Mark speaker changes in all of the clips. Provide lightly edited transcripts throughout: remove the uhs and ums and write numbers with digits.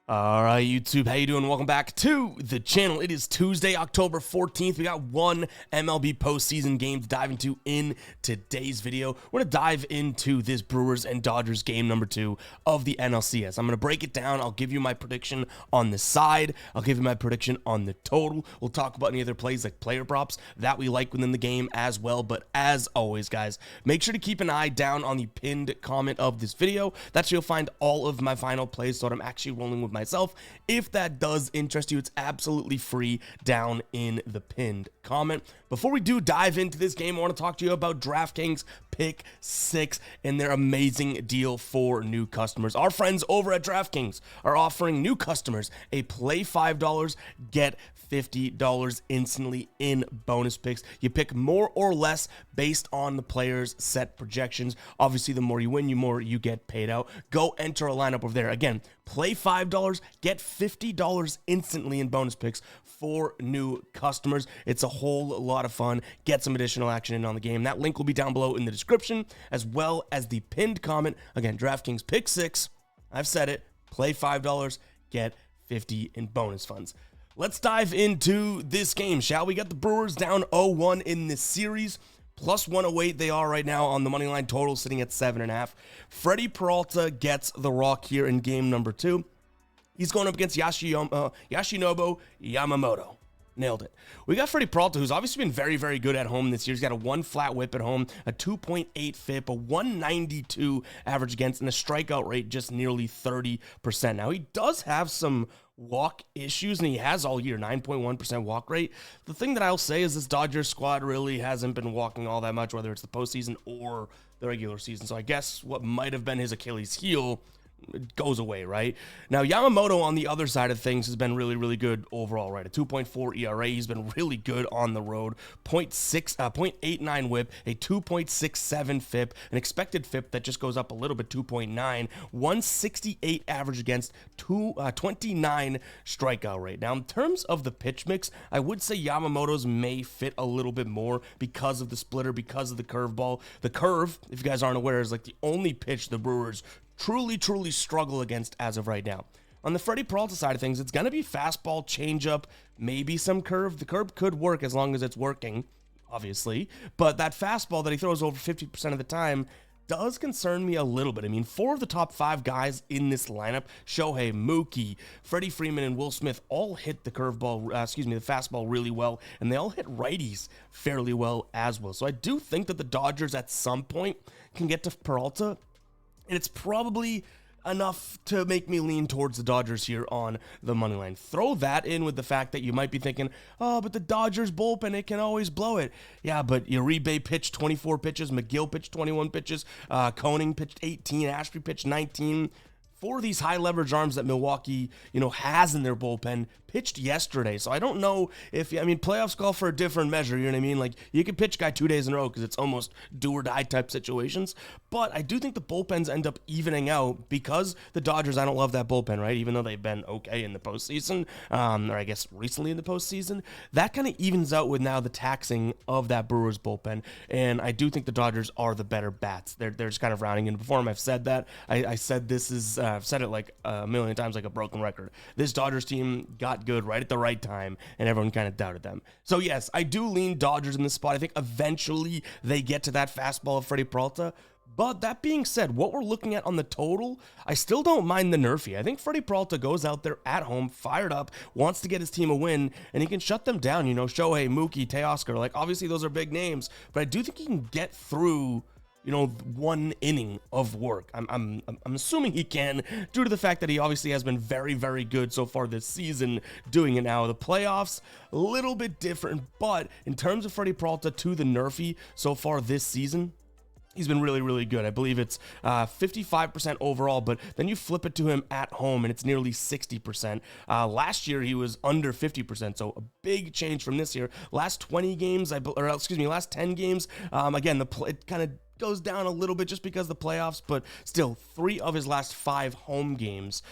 Speaker 1: All right, YouTube, how you doing? Welcome back to the channel. It is Tuesday, October 14th. We got one MLB postseason game to dive into in today's video. We're going to dive into this Brewers and Dodgers game number 2 of the NLCS. I'm going to break it down. I'll give you my prediction on the side. I'll give you my prediction on the total. We'll talk about any other plays like player props that we like within the game as well. But as always, guys, make sure to keep an eye down on the pinned comment of this video. That's where you'll find all of my final plays, so I'm actually rolling with myself. If that does interest you, it's absolutely free down in the pinned comment. Before we do dive into this game, I want to talk to you about DraftKings Pick 6 and their amazing deal for new customers. Our friends over at DraftKings are offering new customers a play $5, get $50 instantly in bonus picks. You pick more or less based on the player's set projections. Obviously, the more you win, the more you get paid out. Go enter a lineup over there. Again, play $5, get $50 instantly in bonus picks for new customers. It's a whole lot of fun. Get some additional action in on the game. That link will be down below in the description, as well as the pinned comment. Again, DraftKings Pick 6. I've said it. Play $5, get $50 in bonus funds. Let's dive into this game, shall we? Got the Brewers down 0-1 in this series. Plus 108 they are right now on the money line total, sitting at 7.5. Freddie Peralta gets the rock here in game number 2. He's going up against Yoshinobu Yamamoto. Nailed it. We got Freddie Peralta, who's obviously been very, very good at home this year. He's got a 1 flat whip at home, a 2.8 FIP, a 192 average against, and a strikeout rate just nearly 30%. Now, he does have some walk issues, and he has all year, 9.1% walk rate. The thing that I'll say is this Dodgers squad really hasn't been walking all that much, whether it's the postseason or the regular season. So I guess what might have been his Achilles heel goes away, right? Now, Yamamoto on the other side of things has been really, really good overall, right? A 2.4 ERA. He's been really good on the road. 0.89 whip, a 2.67 FIP, an expected FIP that just goes up a little bit, 2.9, 168 average against 29 strikeout rate. Now, in terms of the pitch mix, I would say Yamamoto's may fit a little bit more because of the splitter, because of the curveball. The curve, if you guys aren't aware, is like the only pitch the Brewers truly struggle against as of right now. On the Freddie Peralta side of things, it's going to be fastball, changeup, maybe some curve. The curve could work as long as it's working, obviously, but that fastball that he throws over 50% of the time does concern me a little bit. I mean, 4 of the top 5 guys in this lineup, Shohei, Mookie, Freddie Freeman, and Will Smith, all hit the curveball, the fastball really well, and they all hit righties fairly well as well. So I do think that the Dodgers at some point can get to Peralta, and it's probably enough to make me lean towards the Dodgers here on the money line. Throw that in with the fact that you might be thinking, oh, but the Dodgers bullpen, it can always blow it. Yeah, but Uribe pitched 24 pitches, McGill pitched 21 pitches, Koenig pitched 18, Ashby pitched 19. 4 of these high leverage arms that Milwaukee, has in their bullpen pitched yesterday. So I don't know if, playoffs call for a different measure, you know what I mean? Like, you can pitch guy 2 days in a row because it's almost do or die type situations. But I do think the bullpens end up evening out because the Dodgers, I don't love that bullpen, right? Even though they've been okay in the postseason, or I guess recently in the postseason, that kind of evens out with now the taxing of that Brewers bullpen. And I do think the Dodgers are the better bats. They're just kind of rounding into form. I've said that. I said this is, I've said it like a million times, like a broken record. This Dodgers team got good right at the right time, and everyone kind of doubted them. So yes, I do lean Dodgers in this spot. I think eventually they get to that fastball of Freddie Peralta. But that being said, what we're looking at on the total, I still don't mind the Nerfy. I think Freddie Peralta goes out there at home, fired up, wants to get his team a win, and he can shut them down. Shohei, Mookie, Teoscar, like obviously those are big names, but I do think he can get through one inning of work. I'm assuming he can, due to the fact that he obviously has been very, very good so far this season doing it now. The playoffs, a little bit different, but in terms of Freddie Peralta to the Nerfy so far this season, he's been really, really good. I believe it's 55% overall, but then you flip it to him at home, and it's nearly 60%. Last year, he was under 50%, so a big change from this year. Last 20 games, last 10 games, again, it kind of goes down a little bit just because of the playoffs, but still 3 of his last 5 home games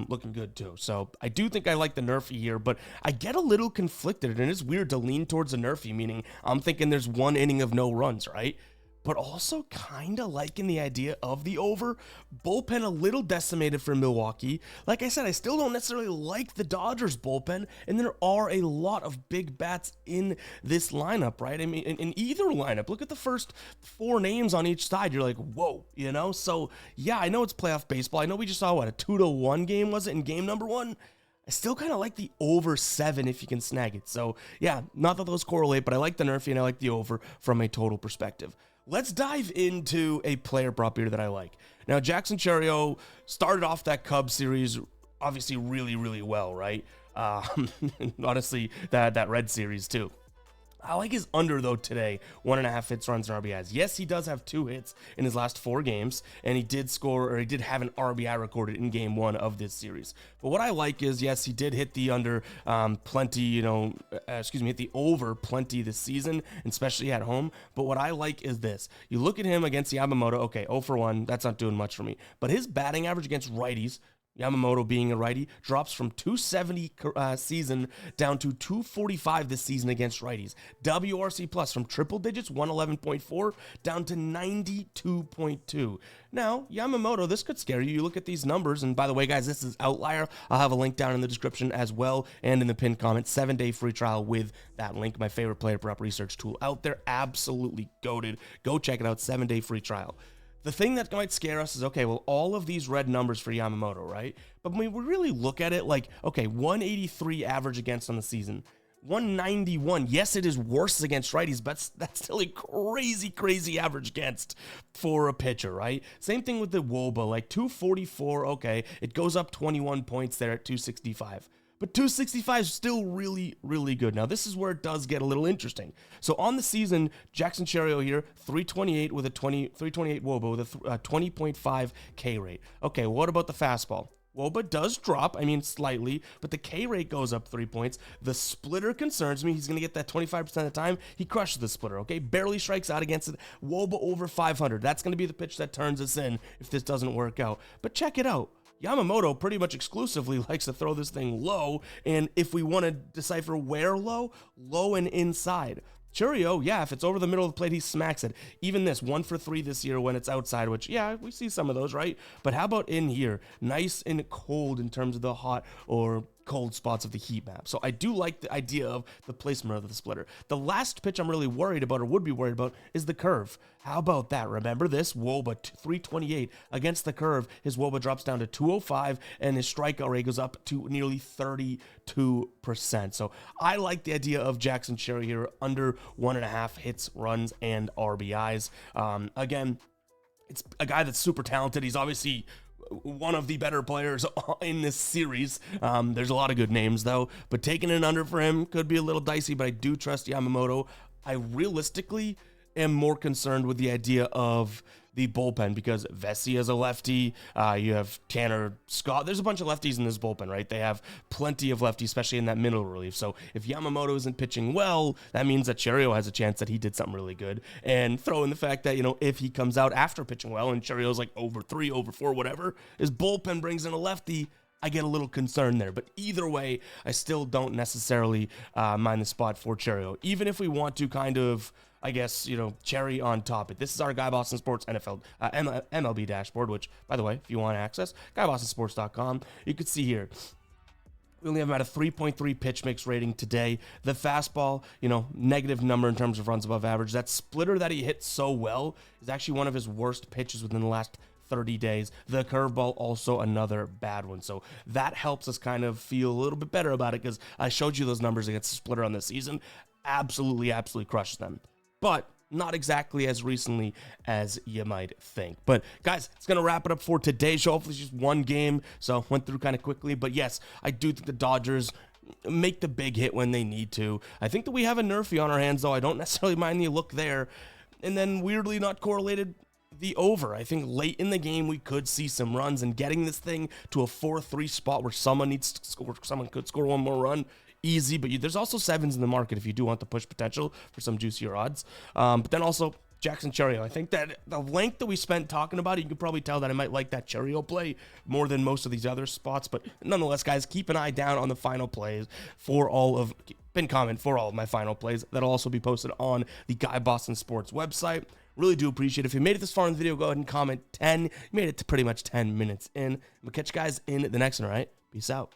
Speaker 1: looking good too. So I do think I like the Nerfy here, but I get a little conflicted, and it's weird to lean towards the Nerfy, meaning I'm thinking there's 1 inning of no runs, right? but also kind of liking the idea of the over. Bullpen a little decimated for Milwaukee. Like I said, I still don't necessarily like the Dodgers bullpen, and there are a lot of big bats in this lineup, right? I mean, in either lineup, look at the first 4 names on each side. You're like, whoa, you know? So yeah, I know it's playoff baseball. I know we just saw, what, a 2-1 game, was it, in game number 1? I still kind of like the over 7 if you can snag it. So yeah, not that those correlate, but I like the Nerfy and I like the over from a total perspective. Let's dive into a player prop here that I like. Now, Jackson Chourio started off that Cubs series obviously really, really well, right? Honestly, that Red series too. I like his under, though, today. 1.5 hits, runs, and RBIs. Yes, he does have 2 hits in his last 4 games, and he did have an RBI recorded in game 1 of this series. But what I like is, yes, he did hit the under plenty, hit the over plenty this season, especially at home. But what I like is this. You look at him against Yamamoto, okay, 0 for 1, that's not doing much for me. But his batting average against righties, Yamamoto being a righty, drops from 270 season down to 245 this season against righties. WRC plus from triple digits, 111.4, down to 92.2. Now, Yamamoto, this could scare you. You look at these numbers, and by the way, guys, this is Outlier. I'll have a link down in the description as well, and in the pinned comment, 7-day free trial with that link. My favorite player prop research tool out there. Absolutely goated. Go check it out, 7-day free trial. The thing that might scare us is, okay, well, all of these red numbers for Yamamoto, right? But when we really look at it, like, okay, 183 average against on the season, 191. Yes, it is worse against righties, but that's still a crazy, crazy average against for a pitcher, right? Same thing with the WOBA, like 244, okay, it goes up 21 points there at 265. But 265 is still really, really good. Now, this is where it does get a little interesting. So on the season, Jackson Chourio here, 328 with a 328 WOBA with a 20.5 K rate. Okay, what about the fastball? WOBA does drop, I mean slightly, but the K rate goes up 3 points. The splitter concerns me. He's going to get that 25% of the time. He crushes the splitter, okay? Barely strikes out against it. WOBA over 500. That's going to be the pitch that turns us in if this doesn't work out. But check it out. Yamamoto pretty much exclusively likes to throw this thing low, and if we want to decipher where low and inside. Chourio, yeah, if it's over the middle of the plate, he smacks it. Even this, 1 for 3 this year when it's outside, which, yeah, we see some of those, right? But how about in here? Nice and cold in terms of the hot or cold spots of the heat map. So I do like the idea of the placement of the splitter. The last pitch I'm really worried about, or would be worried about, is the curve. How about that? Remember this? WOBA 328 against the curve. His WOBA drops down to 205, and his strikeout rate goes up to nearly 32%. So I like the idea of Jackson Chourio here under 1.5 hits, runs, and RBIs. Again, it's a guy that's super talented. He's obviously one of the better players in this series. There's a lot of good names, though, but taking an under for him could be a little dicey, but I do trust Yamamoto. I realistically am more concerned with the idea of the bullpen because Vesey is a lefty. You have Tanner Scott. There's a bunch of lefties in this bullpen, right? They have plenty of lefties, especially in that middle relief. So if Yamamoto isn't pitching well, that means that Chourio has a chance that he did something really good. And throw in the fact that, if he comes out after pitching well and Chourio's like over 3, over 4, whatever, his bullpen brings in a lefty, I get a little concerned there. But either way, I still don't necessarily mind the spot for Chourio. Even if we want to kind of, I guess, cherry on top. This is our Guy Boston Sports NFL MLB dashboard, which, by the way, if you want to access, GuyBostonSports.com, you can see here. We only have about a 3.3 pitch mix rating today. The fastball, negative number in terms of runs above average. That splitter that he hit so well is actually one of his worst pitches within the last 30 days. The curveball, also another bad one. So that helps us kind of feel a little bit better about it because I showed you those numbers against the splitter on this season. Absolutely crushes them. But not exactly as recently as you might think. But guys, it's going to wrap it up for today's show. Hopefully it's just one game, so went through kind of quickly. But yes, I do think the Dodgers make the big hit when they need to. I think that we have a Nerfy on our hands, though. I don't necessarily mind the look there. And then weirdly not correlated, the over. I think late in the game we could see some runs, and getting this thing to a 4-3 spot where someone could score one more run. Easy, but there's also 7s in the market if you do want the push potential for some juicier odds. But then also Jackson Chourio. I think that the length that we spent talking about it, you can probably tell that I might like that Chourio play more than most of these other spots. But nonetheless, guys, keep an eye down on the final plays for all of my final plays. That'll also be posted on the Guy Boston Sports website. Really do appreciate it. If you made it this far in the video, go ahead and comment 10. You made it to pretty much 10 minutes in. We'll catch you guys in the next one, all right? Peace out.